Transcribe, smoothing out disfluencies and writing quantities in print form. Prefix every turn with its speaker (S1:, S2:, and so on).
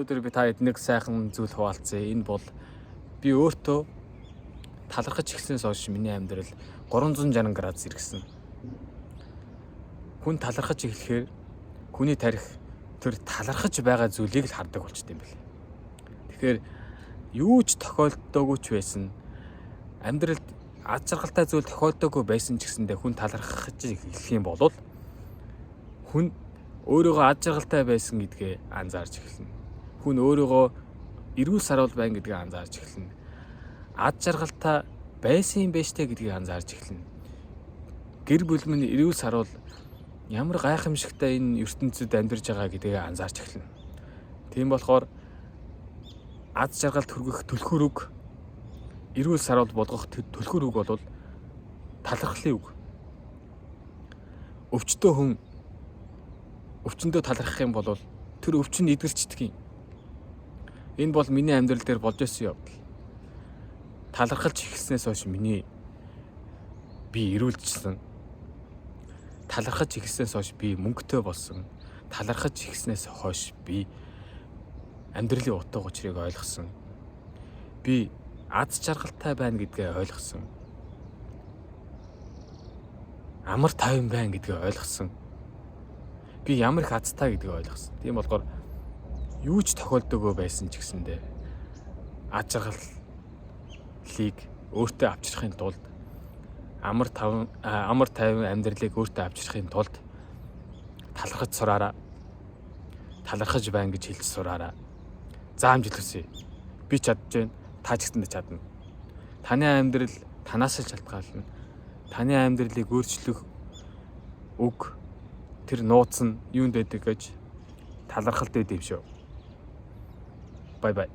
S1: Өнөөдөр би та эднийг сайхан зүйл хуваалцъя. Энэ бол би өөртөө талархаж эхэлснээс хойш миний амьдрал 360 градус иргэсэн. Хүн талархаж эхлэхээр хүний тарих тэр талархаж байгаа зүйлийг л хардаг болчтой юм байна. Тэгэхээр юу ч тохиолддоогүй ч байсан амьдралд аз жаргалтай зүйл тохиолдоогүй байсан ч гэсэндээ хүн талархаж эхлэх юм бол хүн өөрийгөө аз жаргалтай байсан гэдгээ анзаарч эхэлнэ. Хүн өөрийгөө эрүүл сарвал байна гэдгийг анзаарч эхэлнэ. Аз жаргалтай байсан юм байна штэ гэдгийг анзаарч эхэлнэ. Гэр бүл минь эрүүл сарвал ямар гайхамшигтай энэ ертөнцид амьдарч байгаа гэдгийг анзаарч эхэлнэ. Тийм болохоор аз жаргалд хүргэх түлхүүр үг, эрүүл сарвал болгох түлхүүр үг бол талархлын үг. Өвчтөө хүн өвчнөдөө талархах юм бол тэр өвчин эдгэрчдэг юм. Энэ бол миний амьдрал дээр болж ирсэн явдал. Талархалж эхэлснээс хойш миний би эрүүлжсэн. Талархаж эхэлснээс хойш би мөнгөтэй болсон. Талархаж эхэлснээс хойш би амьдралын утга учирыг ойлгосон. Би аз жаргалтай байна гэдгээ ойлгосон. Амар тайван байна гэдгээ ойлгосон. Би ямар их азтай гэдгийг ойлгосон. Тийм болохоор юу ч тохиолдоогүй байсан ч гэсэндээ аз жаргалыг өөртөө авчрахын тулд амар тайван амьдралыг өөртөө авчрахын тулд талархаж сураараа. Талархаж байна гэж хэлж сураараа. Заамж хэлсэн. Би чадж байна. Та ч гэсэндээ чадна. Таны амьдрал танаас л шалтгаална. Таны амьдралыг өөрчлөх үг тэр нууц нь юунд байдаг гэж талархалтай юм шүү. Бай бай.